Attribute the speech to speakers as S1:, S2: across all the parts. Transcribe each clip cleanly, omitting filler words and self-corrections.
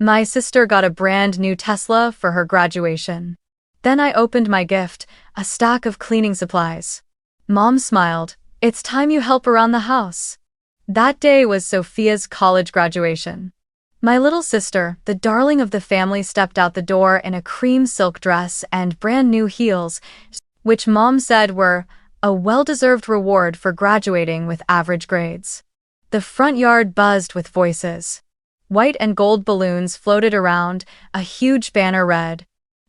S1: My sister got a brand new Tesla for her graduation. Then I opened my gift, a stack of cleaning supplies. Mom smiled. It's time you help around the house. That day was Sophia's college graduation. My little sister, the darling of the family, stepped out the door in a cream silk dress and brand new heels, which Mom said were a well-deserved reward for graduating with average grades. The front yard buzzed with voices. White and gold balloons floated around, a huge banner read,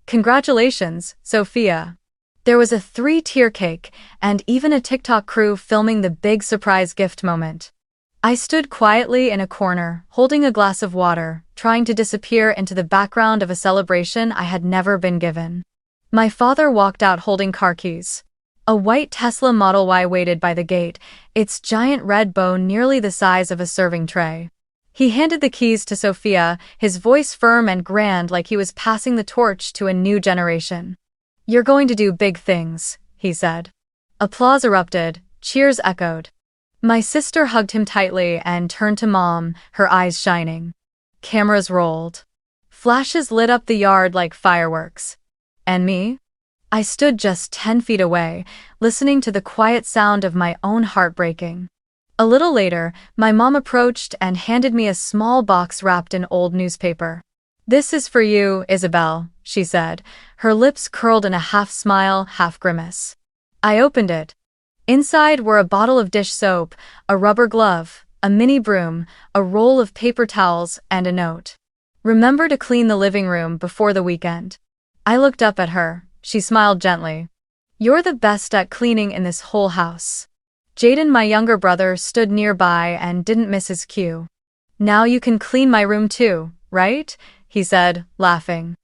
S1: "Congratulations, Sophia." There was a 3-tier cake, and even a TikTok crew filming the big surprise gift moment. I stood quietly in a corner, holding a glass of water, trying to disappear into the background of a celebration I had never been given. My father walked out holding car keys. A white Tesla Model Y waited by the gate, its giant red bow nearly the size of a serving tray. He handed the keys to Sophia, his voice firm and grand like he was passing the torch to a new generation. "You're going to do big things," he said. Applause erupted, cheers echoed. My sister hugged him tightly and turned to Mom, her eyes shining. Cameras rolled. Flashes lit up the yard like fireworks. And me? I stood just 10 feet away, listening to the quiet sound of my own heart breaking. A little later, my mom approached and handed me a small box wrapped in old newspaper. "This is for you, Isabel," she said, her lips curled in a half-smile, half-grimace. I opened it. Inside were a bottle of dish soap, a rubber glove, a mini broom, a roll of paper towels, and a note. "Remember to clean the living room before the weekend." I looked up at her. She smiled gently. "You're the best at cleaning in this whole house." Jaden, my younger brother, stood nearby and didn't miss his cue. "Now you can clean my room too, right?" he said, laughing.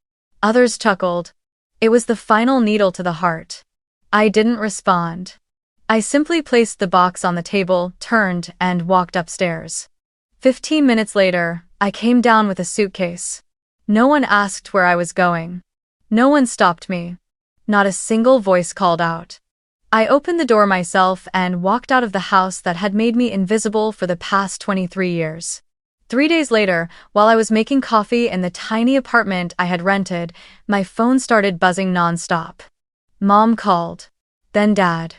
S1: Others chuckled. It was the final needle to the heart. I didn't respond. I simply placed the box on the table, turned, and walked upstairs. 15 minutes later, I came down with a suitcase. No one asked where I was going. No one stopped me. Not a single voice called out. I opened the door myself and walked out of the house that had made me invisible for the past 23 years. 3 days later, while I was making coffee in the tiny apartment I had rented, my phone started buzzing nonstop. Mom called. Then Dad.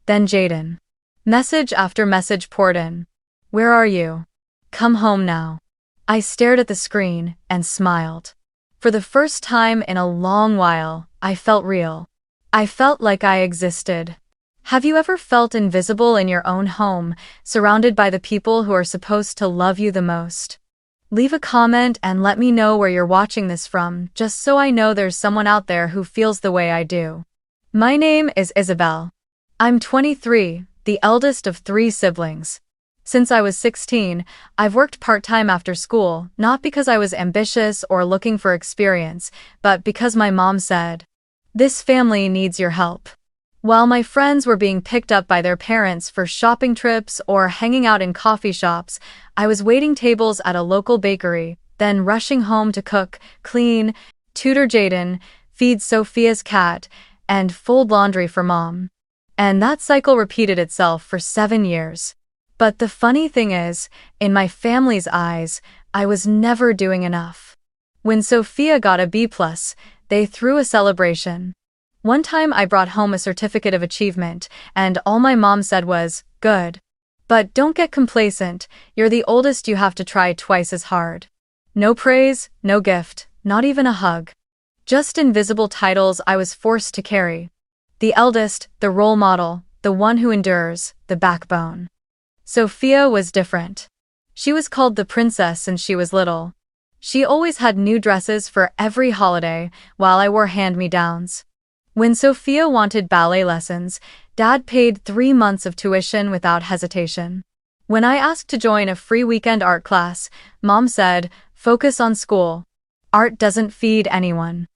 S1: Then Jaden. Message after message poured in. "Where are you? Come home now." I stared at the screen and smiled. For the first time in a long while, I felt real. I felt like I existed. Have you ever felt invisible in your own home, surrounded by the people who are supposed to love you the most? Leave a comment and let me know where you're watching this from, just so I know there's someone out there who feels the way I do. My name is Isabel. I'm 23, the eldest of 3 siblings. Since I was 16, I've worked part-time after school, not because I was ambitious or looking for experience, but because my mom said, "This family needs your help." While my friends were being picked up by their parents for shopping trips or hanging out in coffee shops, I was waiting tables at a local bakery, then rushing home to cook, clean, tutor Jaden, feed Sophia's cat, and fold laundry for Mom. And that cycle repeated itself for 7 years. But the funny thing is, in my family's eyes, I was never doing enough. When Sophia got a B+, they threw a celebration. One time I brought home a certificate of achievement, and all my mom said was, "Good. But don't get complacent, you're the oldest, you have to try twice as hard." No praise, no gift, not even a hug. Just invisible titles I was forced to carry. The eldest, the role model, the one who endures, the backbone. Sophia was different. She was called the princess since she was little. She always had new dresses for every holiday, while I wore hand-me-downs. When Sophia wanted ballet lessons, Dad paid 3 months of tuition without hesitation. When I asked to join a free weekend art class, Mom said, "Focus on school. Art doesn't feed anyone."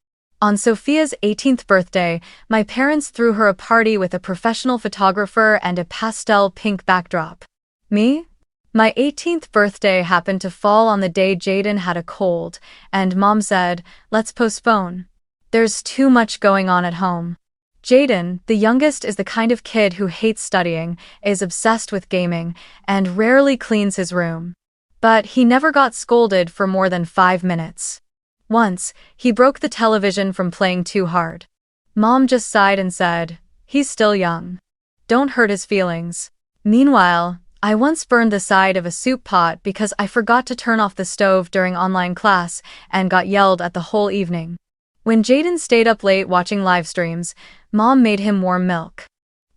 S1: On Sophia's 18th birthday, my parents threw her a party with a professional photographer and a pastel pink backdrop. Me? My 18th birthday happened to fall on the day Jaden had a cold, and Mom said, "Let's postpone. There's too much going on at home." Jaden, the youngest, is the kind of kid who hates studying, is obsessed with gaming, and rarely cleans his room. But he never got scolded for more than 5 minutes. Once, he broke the television from playing too hard. Mom just sighed and said, "He's still young. Don't hurt his feelings." Meanwhile, I once burned the side of a soup pot because I forgot to turn off the stove during online class and got yelled at the whole evening. When Jaden stayed up late watching live streams, Mom made him warm milk.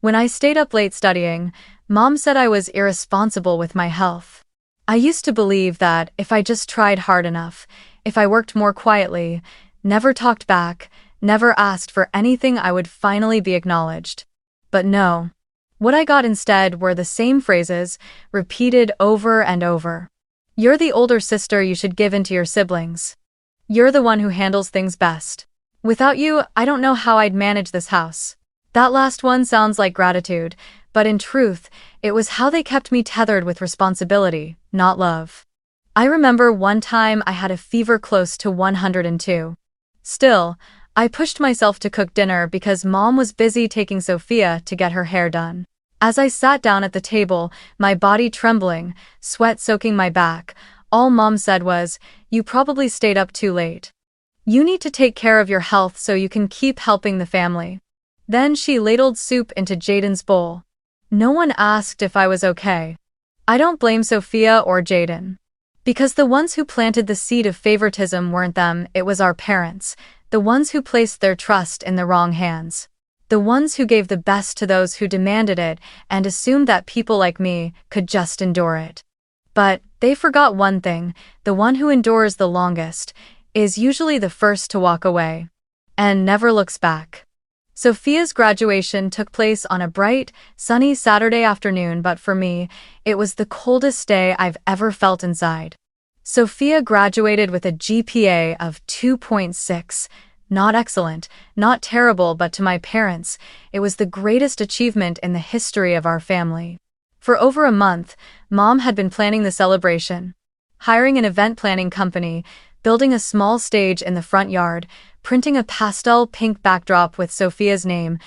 S1: When I stayed up late studying, Mom said I was irresponsible with my health. I used to believe that if I just tried hard enough, if I worked more quietly, never talked back, never asked for anything, I would finally be acknowledged. But no. What I got instead were the same phrases, repeated over and over. "You're the older sister, you should give in to your siblings. You're the one who handles things best. Without you, I don't know how I'd manage this house." That last one sounds like gratitude, but in truth, it was how they kept me tethered with responsibility, not love. I remember one time I had a fever close to 102. Still, I pushed myself to cook dinner because Mom was busy taking Sophia to get her hair done. As I sat down at the table, my body trembling, sweat soaking my back, all Mom said was, "You probably stayed up too late. You need to take care of your health so you can keep helping the family." Then she ladled soup into Jaden's bowl. No one asked if I was okay. I don't blame Sophia or Jaden. Because the ones who planted the seed of favoritism weren't them, it was our parents, the ones who placed their trust in the wrong hands. The ones who gave the best to those who demanded it and assumed that people like me could just endure it. But they forgot one thing: the one who endures the longest is usually the first to walk away and never looks back. Sophia's graduation took place on a bright, sunny Saturday afternoon, but for me, it was the coldest day I've ever felt inside. Sophia graduated with a GPA of 2.6. Not excellent, not terrible, but to my parents, it was the greatest achievement in the history of our family. For over a month, Mom had been planning the celebration, hiring an event planning company, building a small stage in the front yard, printing a pastel pink backdrop with Sophia's name,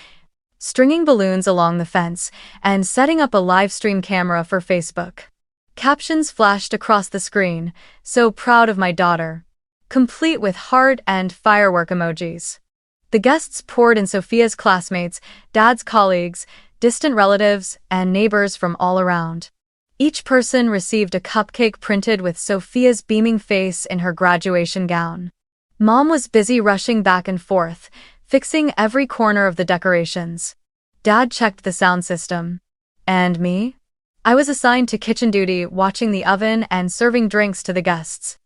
S1: stringing balloons along the fence, and setting up a live stream camera for Facebook. Captions flashed across the screen, "So proud of my daughter," complete with heart and firework emojis. The guests poured in: Sophia's classmates, Dad's colleagues, distant relatives, and neighbors from all around. Each person received a cupcake printed with Sophia's beaming face in her graduation gown. Mom was busy rushing back and forth, fixing every corner of the decorations. Dad checked the sound system. And me? I was assigned to kitchen duty, watching the oven and serving drinks to the guests.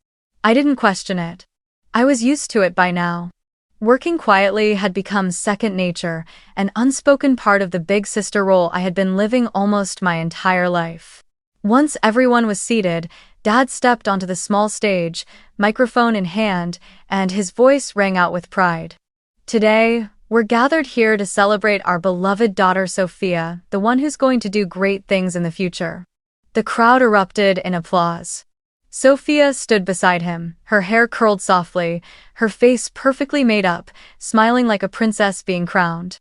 S1: I didn't question it. I was used to it by now. Working quietly had become second nature, an unspoken part of the big sister role I had been living almost my entire life. Once everyone was seated, Dad stepped onto the small stage, microphone in hand, and his voice rang out with pride. "Today, we're gathered here to celebrate our beloved daughter Sophia, the one who's going to do great things in the future." The crowd erupted in applause. Sophia stood beside him, her hair curled softly, her face perfectly made up, smiling like a princess being crowned.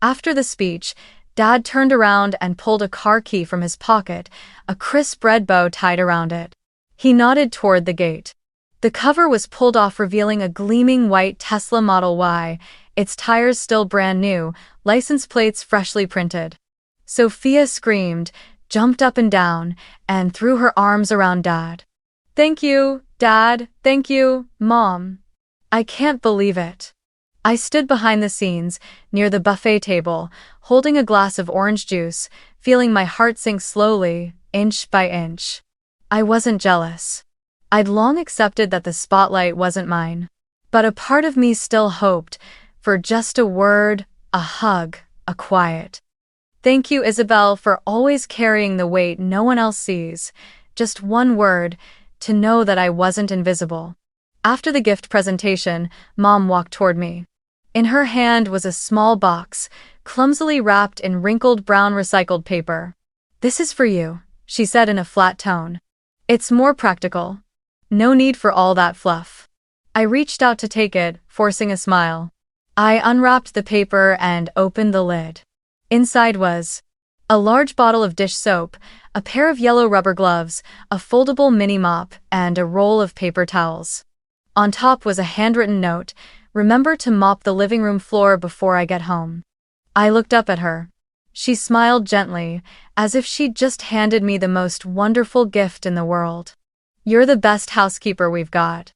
S1: After the speech, Dad turned around and pulled a car key from his pocket, a crisp red bow tied around it. He nodded toward the gate. The cover was pulled off, revealing a gleaming white Tesla Model Y, its tires still brand new, license plates freshly printed. Sophia screamed, jumped up and down, and threw her arms around Dad. "Thank you, Dad. Thank you, Mom. I can't believe it." I stood behind the scenes, near the buffet table, holding a glass of orange juice, feeling my heart sink slowly, inch by inch. I wasn't jealous. I'd long accepted that the spotlight wasn't mine. But a part of me still hoped for just a word, a hug, a quiet "Thank you, Isabel, for always carrying the weight no one else sees." Just one word, to know that I wasn't invisible. After the gift presentation, Mom walked toward me. In her hand was a small box, clumsily wrapped in wrinkled brown recycled paper. "This is for you," she said in a flat tone. "It's more practical. No need for all that fluff." I reached out to take it, forcing a smile. I unwrapped the paper and opened the lid. Inside was a large bottle of dish soap, a pair of yellow rubber gloves, a foldable mini mop, and a roll of paper towels. On top was a handwritten note, "Remember to mop the living room floor before I get home." I looked up at her. She smiled gently, as if she'd just handed me the most wonderful gift in the world. "You're the best housekeeper we've got."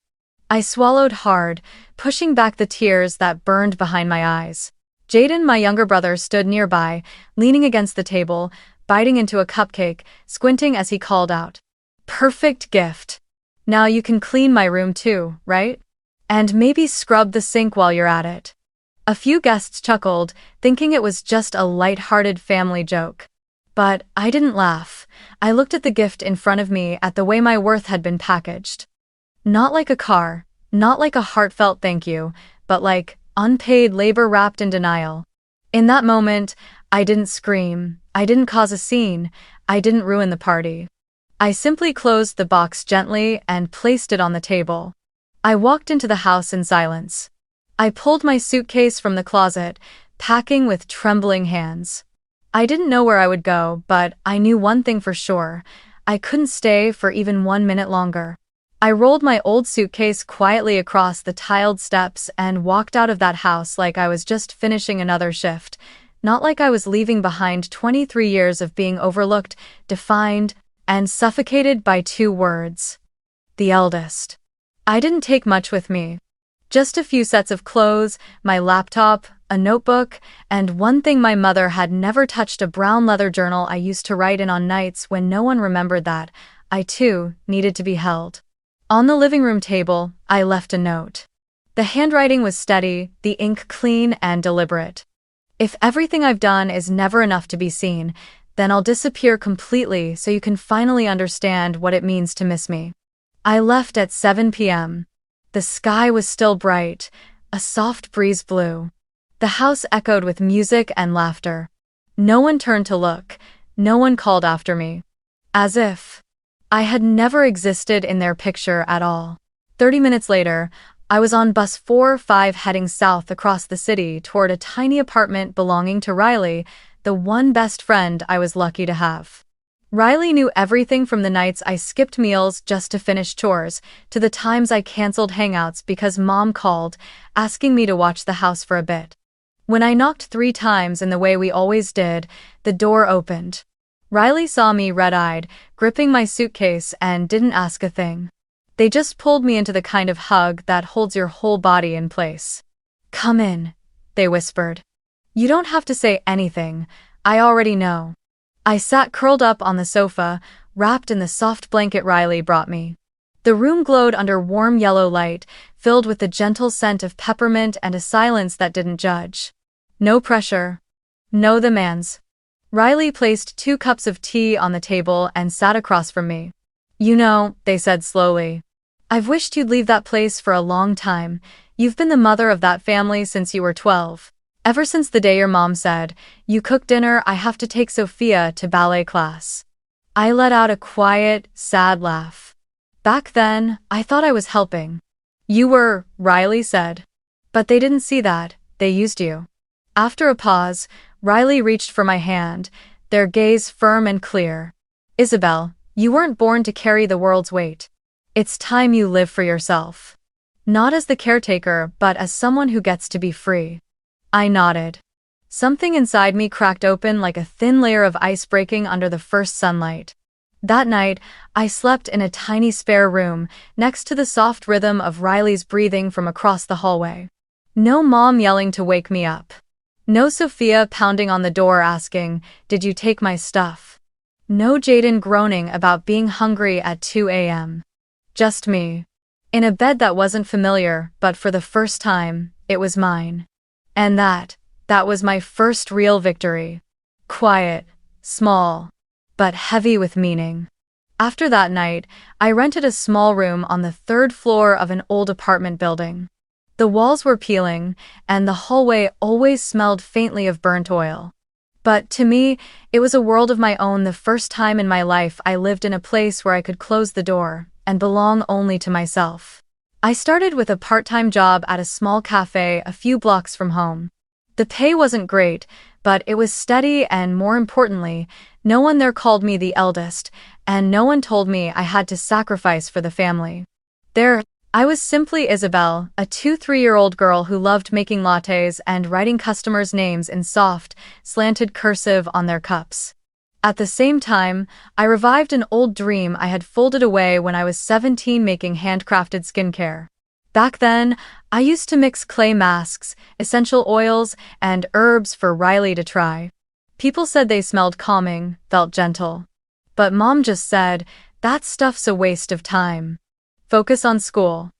S1: I swallowed hard, pushing back the tears that burned behind my eyes. Jaden, my younger brother, stood nearby, leaning against the table, biting into a cupcake, squinting as he called out, "Perfect gift. Now you can clean my room too, right? And maybe scrub the sink while you're at it." A few guests chuckled, thinking it was just a light-hearted family joke. But I didn't laugh. I looked at the gift in front of me, at the way my worth had been packaged. Not like a car, not like a heartfelt thank you, but like unpaid labor wrapped in denial. In that moment, I didn't scream, I didn't cause a scene, I didn't ruin the party. I simply closed the box gently and placed it on the table. I walked into the house in silence. I pulled my suitcase from the closet, packing with trembling hands. I didn't know where I would go, but I knew one thing for sure. I couldn't stay for even 1 minute longer. I rolled my old suitcase quietly across the tiled steps and walked out of that house like I was just finishing another shift, not like I was leaving behind 23 years of being overlooked, defined, and suffocated by 2 words. The eldest. I didn't take much with me. Just a few sets of clothes, my laptop, a notebook, and one thing my mother had never touched: a brown leather journal I used to write in on nights when no one remembered that I, too, needed to be held. On the living room table, I left a note. The handwriting was steady, the ink clean and deliberate. "If everything I've done is never enough to be seen, then I'll disappear completely so you can finally understand what it means to miss me." I left at 7 p.m. The sky was still bright, a soft breeze blew. The house echoed with music and laughter. No one turned to look, no one called after me. As if I had never existed in their picture at all. 30 minutes later, I was on bus 4-5 heading south across the city toward a tiny apartment belonging to Riley, the one best friend I was lucky to have. Riley knew everything from the nights I skipped meals just to finish chores, to the times I canceled hangouts because Mom called, asking me to watch the house for a bit. When I knocked 3 times in the way we always did, the door opened. Riley saw me red-eyed, gripping my suitcase, and didn't ask a thing. They just pulled me into the kind of hug that holds your whole body in place. "Come in," they whispered. "You don't have to say anything, I already know." I sat curled up on the sofa, wrapped in the soft blanket Riley brought me. The room glowed under warm yellow light, filled with the gentle scent of peppermint and a silence that didn't judge. No pressure. No demands. Riley placed 2 cups of tea on the table and sat across from me. "You know," they said slowly, "I've wished you'd leave that place for a long time. You've been the mother of that family since you were 12. Ever since the day your mom said, 'You cook dinner, I have to take Sophia to ballet class.'" I let out a quiet, sad laugh. "Back then, I thought I was helping." "You were," Riley said. "But they didn't see that, they used you." After a pause, Riley reached for my hand, their gaze firm and clear. "Isabel, you weren't born to carry the world's weight. It's time you live for yourself. Not as the caretaker, but as someone who gets to be free." I nodded. Something inside me cracked open like a thin layer of ice breaking under the first sunlight. That night, I slept in a tiny spare room, next to the soft rhythm of Riley's breathing from across the hallway. No Mom yelling to wake me up. No Sophia pounding on the door asking, "Did you take my stuff?" No Jaden groaning about being hungry at 2 a.m. Just me. In a bed that wasn't familiar, but for the first time, it was mine. And that was my first real victory. Quiet, small, but heavy with meaning. After that night, I rented a small room on the 3rd floor of an old apartment building. The walls were peeling, and the hallway always smelled faintly of burnt oil. But to me, it was a world of my own. The first time in my life I lived in a place where I could close the door and belong only to myself. I started with a part-time job at a small cafe a few blocks from home. The pay wasn't great, but it was steady and, more importantly, No one there called me the eldest, and no one told me I had to sacrifice for the family. There, I was simply Isabel, a 2-3-year-old girl who loved making lattes and writing customers' names in soft, slanted cursive on their cups. At the same time, I revived an old dream I had folded away when I was 17 making handcrafted skincare. Back then, I used to mix clay masks, essential oils, and herbs for Riley to try. People said they smelled calming, felt gentle. But Mom just said, that stuff's a waste of time. Focus on school.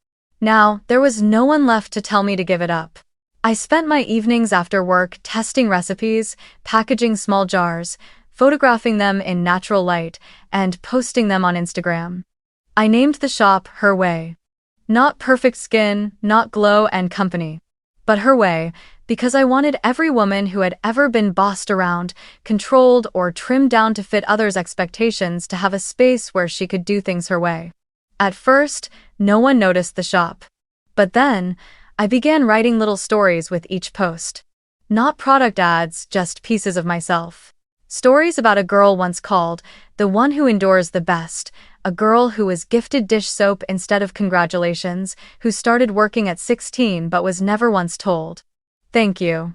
S1: Now, there was no one left to tell me to give it up. I spent my evenings after work testing recipes, packaging small jars, photographing them in natural light, and posting them on Instagram. I named the shop Her Way. Not perfect skin, not glow and company, but her way, because I wanted every woman who had ever been bossed around, controlled, or trimmed down to fit others' expectations to have a space where she could do things her way. At first, no one noticed the shop. But then, I began writing little stories with each post. Not product ads, just pieces of myself. Stories about a girl once called, the one who endures the best, a girl who was gifted dish soap instead of congratulations, who started working at 16 but was never once told, "Thank you."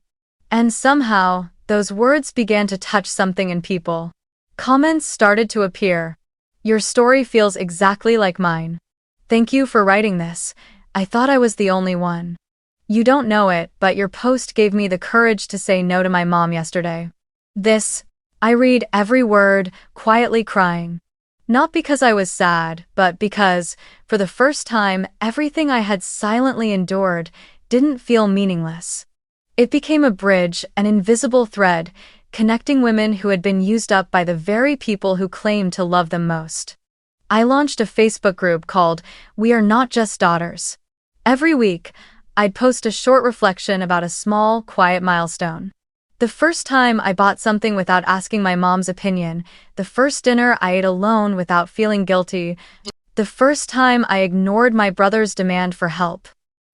S1: And somehow, those words began to touch something in people. Comments started to appear. "Your story feels exactly like mine. Thank you for writing this. I thought I was the only one. You don't know it, but your post gave me the courage to say no to my mom yesterday." I read every word, quietly crying. Not because I was sad, but because, for the first time, everything I had silently endured didn't feel meaningless. It became a bridge, an invisible thread, connecting women who had been used up by the very people who claimed to love them most. I launched a Facebook group called We Are Not Just Daughters. Every week, I'd post a short reflection about a small, quiet milestone. The first time I bought something without asking my mom's opinion, the first dinner I ate alone without feeling guilty, the first time I ignored my brother's demand for help.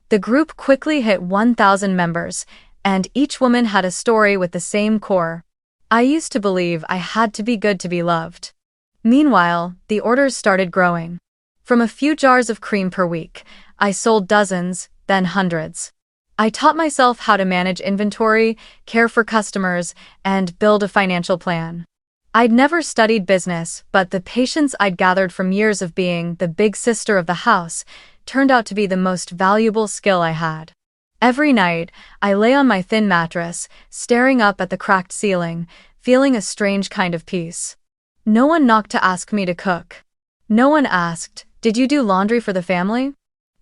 S1: The group quickly hit 1,000 members, and each woman had a story with the same core. I used to believe I had to be good to be loved. Meanwhile, the orders started growing. From a few jars of cream per week, I sold dozens, then hundreds. I taught myself how to manage inventory, care for customers, and build a financial plan. I'd never studied business, but the patience I'd gathered from years of being the big sister of the house turned out to be the most valuable skill I had. Every night, I lay on my thin mattress, staring up at the cracked ceiling, feeling a strange kind of peace. No one knocked to ask me to cook. No one asked, "Did you do laundry for the family?"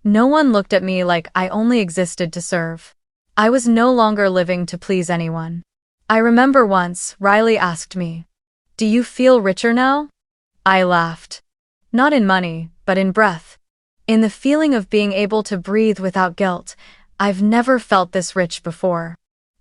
S1: No one looked at me like I only existed to serve. I was no longer living to please anyone. I remember once, Riley asked me, "Do you feel richer now?" I laughed. Not in money, but in breath. In the feeling of being able to breathe without guilt. I've never felt this rich before.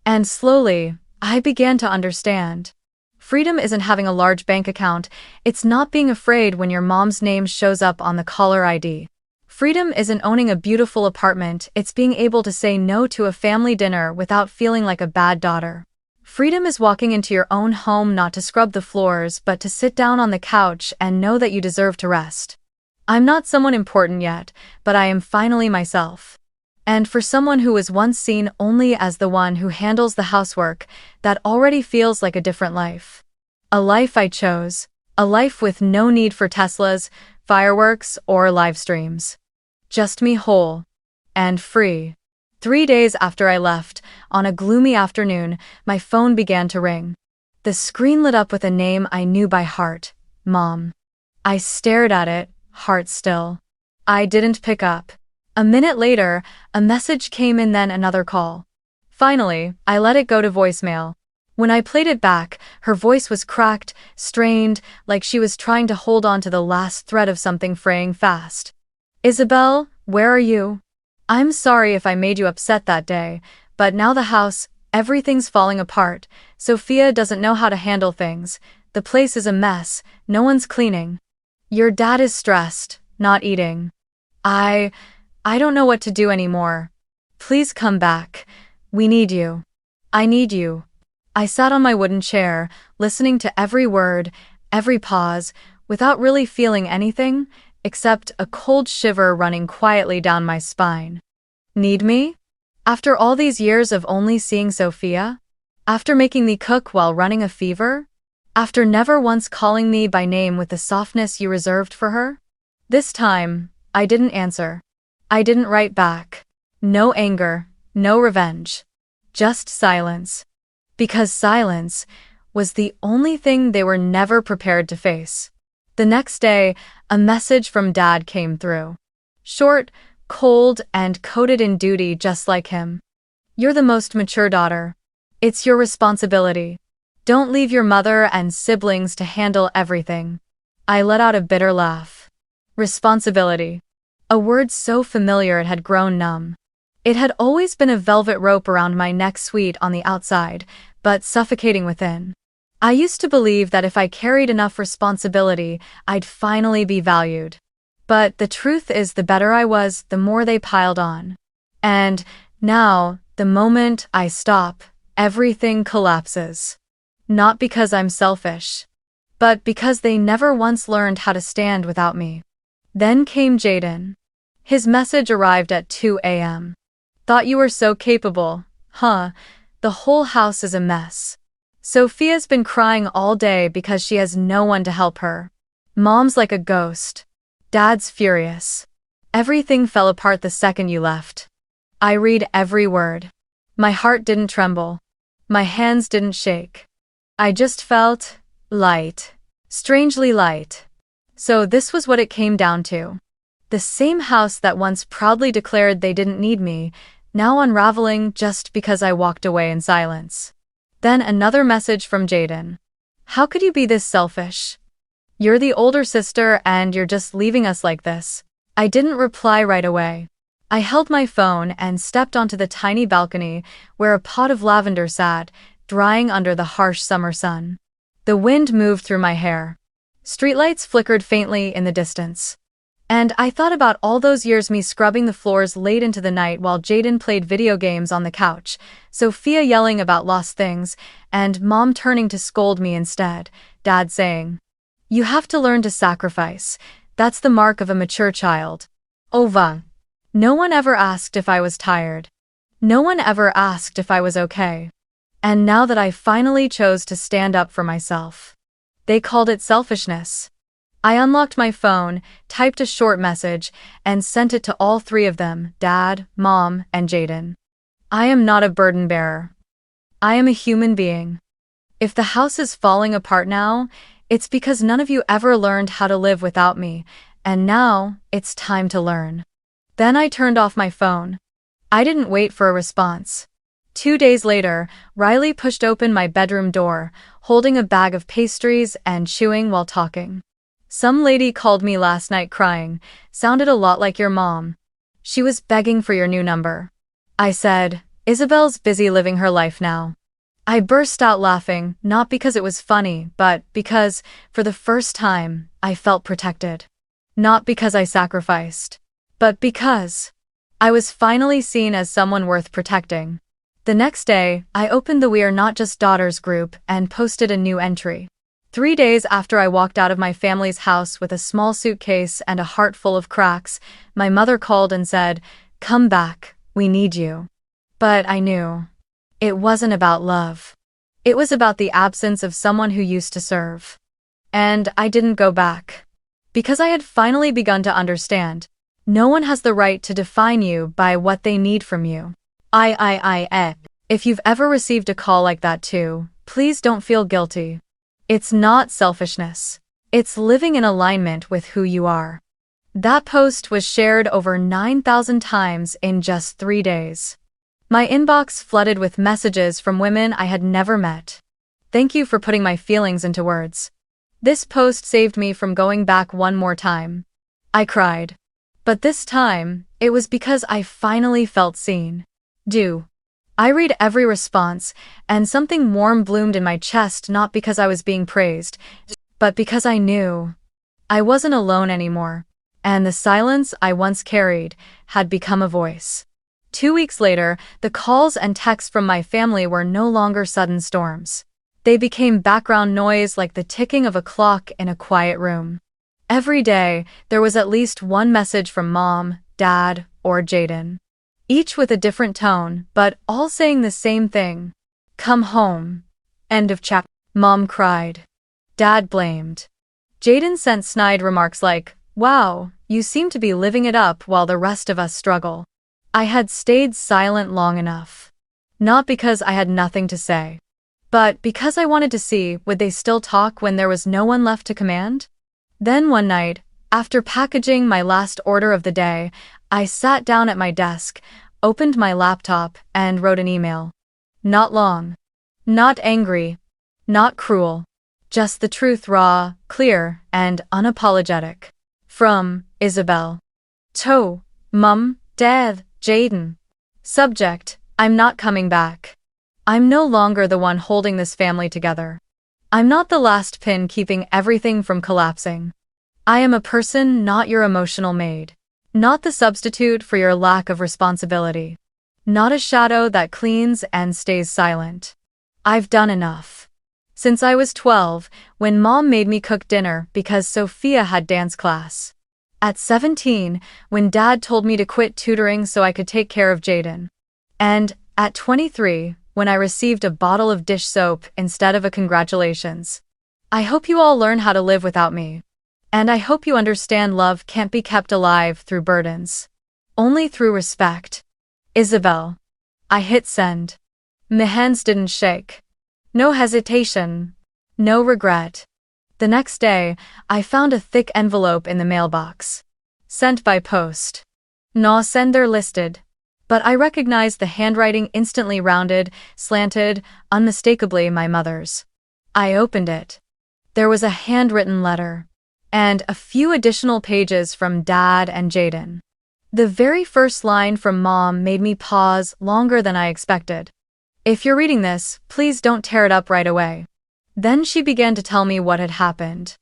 S1: And slowly, I began to understand. Freedom isn't having a large bank account, it's not being afraid when your mom's name shows up on the caller ID. Freedom isn't owning a beautiful apartment, it's being able to say no to a family dinner without feeling like a bad daughter. Freedom is walking into your own home not to scrub the floors but to sit down on the couch and know that you deserve to rest. I'm not someone important yet, but I am finally myself. And for someone who was once seen only as the one who handles the housework, that already feels like a different life. A life I chose. A life with no need for Teslas, fireworks, or live streams. Just me whole. And free. 3 days after I left, on a gloomy afternoon, my phone began to ring. The screen lit up with a name I knew by heart, Mom. I stared at it, heart still. I didn't pick up. A minute later, a message came and then another call. Finally, I let it go to voicemail. When I played it back, her voice was cracked, strained, like she was trying to hold on to the last thread of something fraying fast. "Isabel, where are you? I'm sorry if I made you upset that day, but now the house, everything's falling apart. Sophia doesn't know how to handle things. The place is a mess, no one's cleaning. Your dad is stressed, not eating. I don't know what to do anymore. Please come back. We need you. I need you. I sat on my wooden chair, listening to every word, every pause, without really feeling anything, except a cold shiver running quietly down my spine. Need me? After all these years of only seeing Sophia? After making me cook while running a fever? After never once calling me by name with the softness you reserved for her? This time, I didn't answer. I didn't write back. No anger, no revenge. Just silence. Because silence was the only thing they were never prepared to face. The next day, a message from Dad came through. Short, cold, and coded in duty just like him. You're the most mature daughter. It's your responsibility. Don't leave your mother and siblings to handle everything. I let out a bitter laugh. Responsibility. A word so familiar it had grown numb. It had always been a velvet rope around my neck, sweet on the outside, but suffocating within. I used to believe that if I carried enough responsibility, I'd finally be valued. But the truth is, the better I was, the more they piled on. And now, the moment I stop, everything collapses. Not because I'm selfish, but because they never once learned how to stand without me. Then came Jaden. His message arrived at 2 a.m. Thought you were so capable, huh? The whole house is a mess. Sophia's been crying all day because she has no one to help her. Mom's like a ghost. Dad's furious. Everything fell apart the second you left. I read every word. My heart didn't tremble. My hands didn't shake. I just felt light. Strangely light. So this was what it came down to. The same house that once proudly declared they didn't need me, now unraveling just because I walked away in silence. Then another message from Jaden. How could you be this selfish? You're the older sister and you're just leaving us like this. I didn't reply right away. I held my phone and stepped onto the tiny balcony where a pot of lavender sat, drying under the harsh summer sun. The wind moved through my hair. Streetlights flickered faintly in the distance. And I thought about all those years, me scrubbing the floors late into the night while Jaden played video games on the couch, Sophia yelling about lost things, and Mom turning to scold me instead, Dad saying, "You have to learn to sacrifice. That's the mark of a mature child." Ova. No one ever asked if I was tired. No one ever asked if I was okay. And now that I finally chose to stand up for myself, they called it selfishness. I unlocked my phone, typed a short message, and sent it to all three of them, Dad, Mom, and Jaden. I am not a burden bearer. I am a human being. If the house is falling apart now, it's because none of you ever learned how to live without me, and now it's time to learn. Then I turned off my phone. I didn't wait for a response. 2 days later, Riley pushed open my bedroom door, holding a bag of pastries and chewing while talking. Some lady called me last night crying, sounded a lot like your mom. She was begging for your new number. I said, Isabel's busy living her life now. I burst out laughing, not because it was funny, but because, for the first time, I felt protected. Not because I sacrificed, but because I was finally seen as someone worth protecting. The next day, I opened the We Are Not Just Daughters group and posted a new entry. 3 days after I walked out of my family's house with a small suitcase and a heart full of cracks, my mother called and said, "Come back, we need you." But I knew. It wasn't about love. It was about the absence of someone who used to serve. And I didn't go back. Because I had finally begun to understand. No one has the right to define you by what they need from you. If you've ever received a call like that too, please don't feel guilty. It's not selfishness. It's living in alignment with who you are. That post was shared over 9,000 times in just 3 days. My inbox flooded with messages from women I had never met. Thank you for putting my feelings into words. This post saved me from going back one more time. I cried. But this time, it was because I finally felt seen. I read every response, and something warm bloomed in my chest, not because I was being praised, but because I knew I wasn't alone anymore, and the silence I once carried had become a voice. 2 weeks later, the calls and texts from my family were no longer sudden storms. They became background noise like the ticking of a clock in a quiet room. Every day, there was at least one message from Mom, Dad, or Jaden. Each with a different tone, but all saying the same thing. Come home. End of chapter. Mom cried. Dad blamed. Jaden sent snide remarks like, "Wow, you seem to be living it up while the rest of us struggle." I had stayed silent long enough. Not because I had nothing to say, but because I wanted to see would they still talk when there was no one left to command? Then one night, after packaging my last order of the day, I sat down at my desk, opened my laptop, and wrote an email. Not long. Not angry. Not cruel. Just the truth, raw, clear, and unapologetic. From Isabel. To Mum, Dad, Jaden. Subject: I'm not coming back. I'm no longer the one holding this family together. I'm not the last pin keeping everything from collapsing. I am a person, not your emotional maid. Not the substitute for your lack of responsibility. Not a shadow that cleans and stays silent. I've done enough. Since I was 12, when Mom made me cook dinner because Sophia had dance class. At 17, when Dad told me to quit tutoring so I could take care of Jaden. And at 23, when I received a bottle of dish soap instead of a congratulations. I hope you all learn how to live without me. And I hope you understand love can't be kept alive through burdens. Only through respect. Isabel. I hit send. My hands didn't shake. No hesitation. No regret. The next day, I found a thick envelope in the mailbox. Sent by post. No sender listed. But I recognized the handwriting instantly, rounded, slanted, unmistakably my mother's. I opened it. There was a handwritten letter. And a few additional pages from Dad and Jaden. The very first line from Mom made me pause longer than I expected. If you're reading this, please don't tear it up right away. Then she began to tell me what had happened.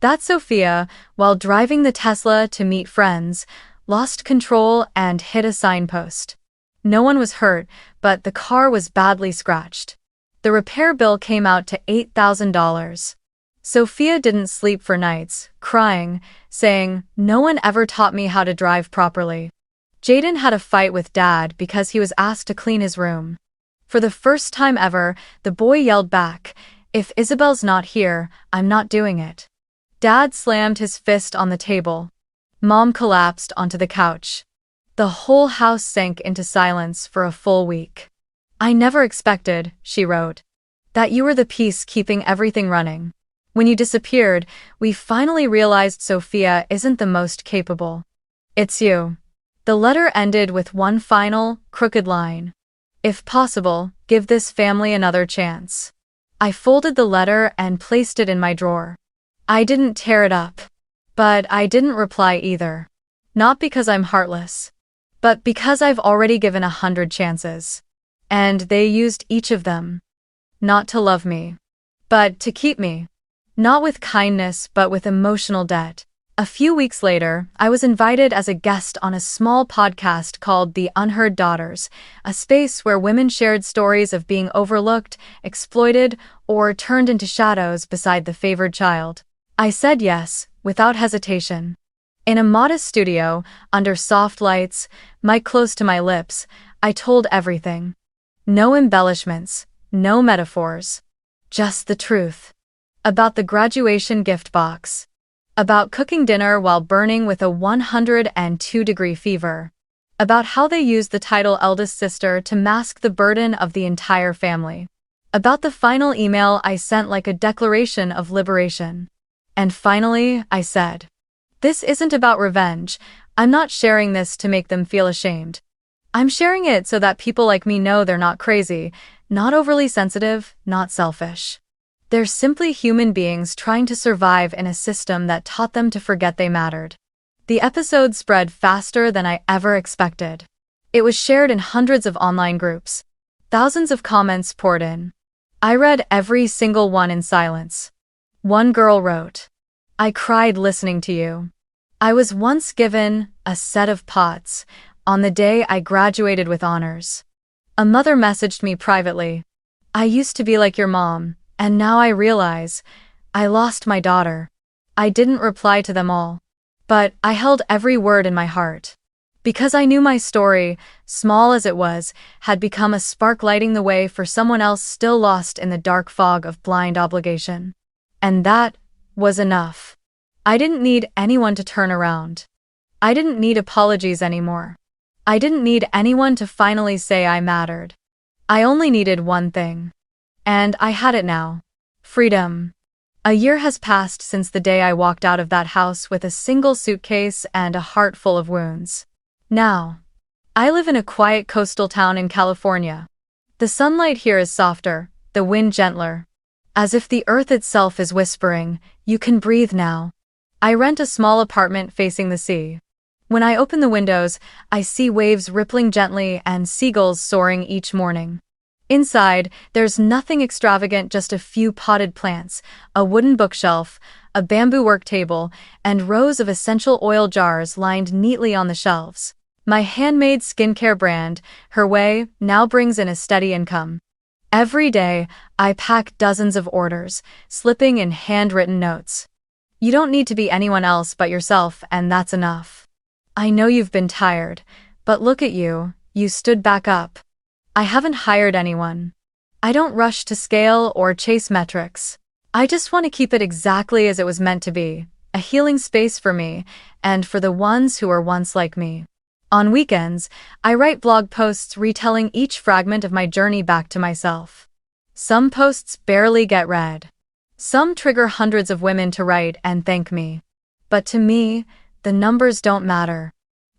S1: That Sophia, while driving the Tesla to meet friends, lost control and hit a signpost. No one was hurt, but the car was badly scratched. The repair bill came out to $8,000. Sophia didn't sleep for nights, crying, saying, "No one ever taught me how to drive properly." Jaden had a fight with Dad because he was asked to clean his room. For the first time ever, the boy yelled back, "If Isabel's not here, I'm not doing it." Dad slammed his fist on the table. Mom collapsed onto the couch. The whole house sank into silence for a full week. "I never expected," she wrote, "that you were the piece keeping everything running. When you disappeared, we finally realized Sophia isn't the most capable. It's you." The letter ended with one final, crooked line. "If possible, give this family another chance." I folded the letter and placed it in my drawer. I didn't tear it up. But I didn't reply either. Not because I'm heartless. But because I've already given 100 chances. And they used each of them. Not to love me. But to keep me. Not with kindness, but with emotional debt. A few weeks later, I was invited as a guest on a small podcast called The Unheard Daughters, a space where women shared stories of being overlooked, exploited, or turned into shadows beside the favored child. I said yes, without hesitation. In a modest studio, under soft lights, mic close to my lips, I told everything. No embellishments, no metaphors. Just the truth. About the graduation gift box. About cooking dinner while burning with a 102-degree fever. About how they used the title eldest sister to mask the burden of the entire family. About the final email I sent like a declaration of liberation. And finally, I said, "This isn't about revenge. I'm not sharing this to make them feel ashamed. I'm sharing it so that people like me know they're not crazy, not overly sensitive, not selfish. They're simply human beings trying to survive in a system that taught them to forget they mattered." The episode spread faster than I ever expected. It was shared in hundreds of online groups. Thousands of comments poured in. I read every single one in silence. One girl wrote, "I cried listening to you. I was once given a set of pots, On the day I graduated with honors. A mother messaged me privately. I used to be like your mom, and now I realize I lost my daughter. I didn't reply to them all, but I held every word in my heart. Because I knew my story, small as it was, had become a spark lighting the way for someone else still lost in the dark fog of blind obligation. And that was enough. I didn't need anyone to turn around. I didn't need apologies anymore. I didn't need anyone to finally say I mattered. I only needed one thing. And I had it now. Freedom. A year has passed since the day I walked out of that house with a single suitcase and a heart full of wounds. Now, I live in a quiet coastal town in California. The sunlight here is softer, the wind gentler. As if the earth itself is whispering, "You can breathe now." I rent a small apartment facing the sea. When I open the windows, I see waves rippling gently and seagulls soaring each morning. Inside, there's nothing extravagant, just a few potted plants, a wooden bookshelf, a bamboo work table, and rows of essential oil jars lined neatly on the shelves. My handmade skincare brand, Her Way, now brings in a steady income. Every day, I pack dozens of orders, slipping in handwritten notes. You don't need to be anyone else but yourself, and that's enough. I know you've been tired, but look at you, you stood back up. I haven't hired anyone. I don't rush to scale or chase metrics. I just want to keep it exactly as it was meant to be, a healing space for me, and for the ones who were once like me. On weekends, I write blog posts retelling each fragment of my journey back to myself. Some posts barely get read. Some trigger hundreds of women to write and thank me. But to me, the numbers don't matter.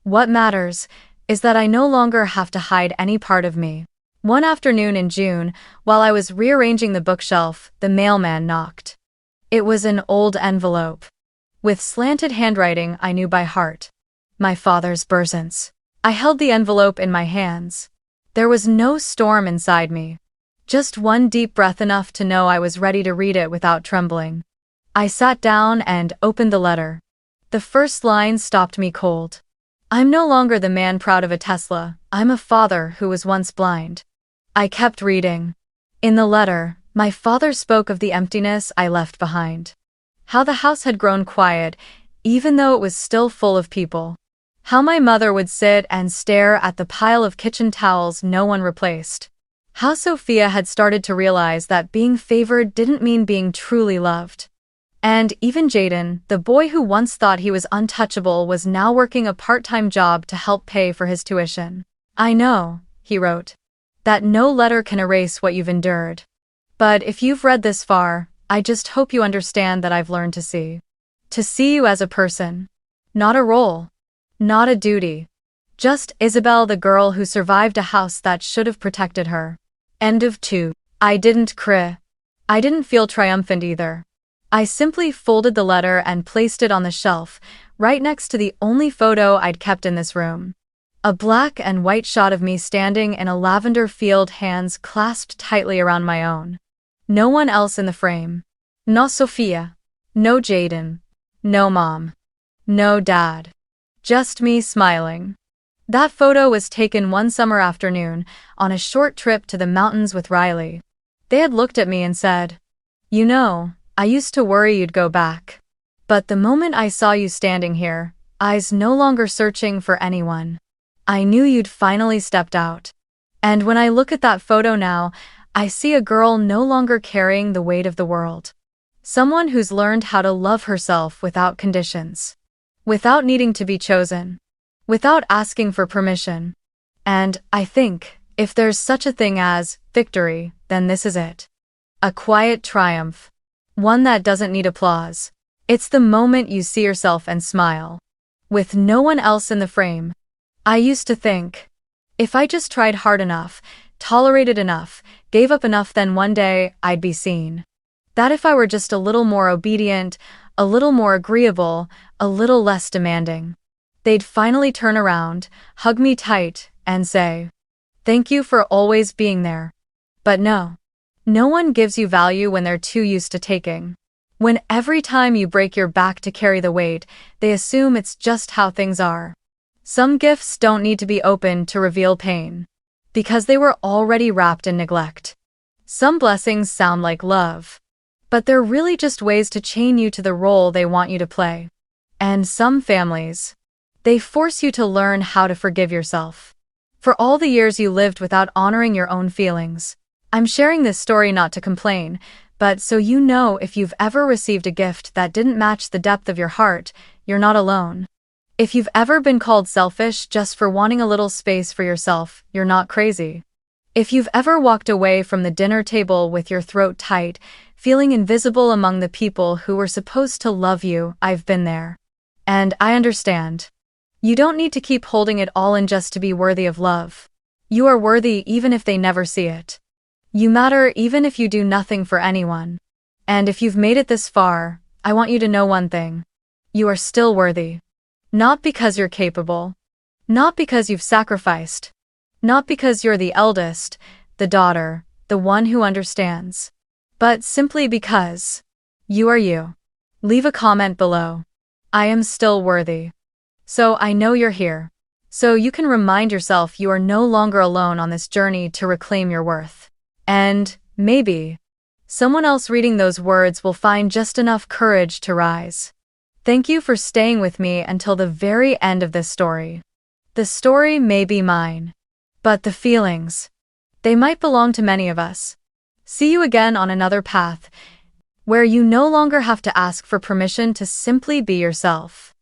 S1: What matters is that I no longer have to hide any part of me. One afternoon in June, while I was rearranging the bookshelf, the mailman knocked. It was an old envelope. With slanted handwriting I knew by heart. My father's presence. I held the envelope in my hands. There was no storm inside me. Just one deep breath, enough to know I was ready to read it without trembling. I sat down and opened the letter. The first line stopped me cold. I'm no longer the man proud of a Tesla, I'm a father who was once blind. I kept reading. In the letter, my father spoke of the emptiness I left behind. How the house had grown quiet, even though it was still full of people. How my mother would sit and stare at the pile of kitchen towels no one replaced. How Sophia had started to realize that being favored didn't mean being truly loved. And even Jaden, the boy who once thought he was untouchable, was now working a part-time job to help pay for his tuition. I know, he wrote, that no letter can erase what you've endured. But if you've read this far, I just hope you understand that I've learned to see. To see you as a person. Not a role. Not a duty. Just Isabel, the girl who survived a house that should have protected her. End of 2. I didn't cry. I didn't feel triumphant either. I simply folded the letter and placed it on the shelf, right next to the only photo I'd kept in this room. A black and white shot of me standing in a lavender field, hands clasped tightly around my own. No one else in the frame. No Sophia. No Jaden. No mom. No dad. Just me smiling. That photo was taken one summer afternoon, on a short trip to the mountains with Riley. They had looked at me and said, "You know, I used to worry you'd go back. But the moment I saw you standing here, eyes no longer searching for anyone, I knew you'd finally stepped out. And when I look at that photo now, I see a girl no longer carrying the weight of the world. Someone who's learned how to love herself without conditions. Without needing to be chosen. Without asking for permission. And I think, if there's such a thing as victory, then this is it. A quiet triumph. One that doesn't need applause. It's the moment you see yourself and smile. With no one else in the frame. I used to think, if I just tried hard enough, tolerated enough, gave up enough, then one day I'd be seen. That if I were just a little more obedient, a little more agreeable, a little less demanding, they'd finally turn around, hug me tight, and say, "Thank you for always being there." But no. No one gives you value when they're too used to taking. When every time you break your back to carry the weight, they assume it's just how things are. Some gifts don't need to be opened to reveal pain, because they were already wrapped in neglect. Some blessings sound like love, but they're really just ways to chain you to the role they want you to play. And some families, they force you to learn how to forgive yourself for all the years you lived without honoring your own feelings. I'm sharing this story not to complain, but so you know, if you've ever received a gift that didn't match the depth of your heart, you're not alone. If you've ever been called selfish just for wanting a little space for yourself, you're not crazy. If you've ever walked away from the dinner table with your throat tight, feeling invisible among the people who were supposed to love you, I've been there. And I understand. You don't need to keep holding it all in just to be worthy of love. You are worthy even if they never see it. You matter even if you do nothing for anyone. And if you've made it this far, I want you to know one thing. You are still worthy. Not because you're capable. Not because you've sacrificed. Not because you're the eldest, the daughter, the one who understands. But simply because you are you. Leave a comment below. I am still worthy. So I know you're here. So you can remind yourself you are no longer alone on this journey to reclaim your worth. And maybe someone else reading those words will find just enough courage to rise. Thank you for staying with me until the very end of this story. The story may be mine, but the feelings, they might belong to many of us. See you again on another path, where you no longer have to ask for permission to simply be yourself.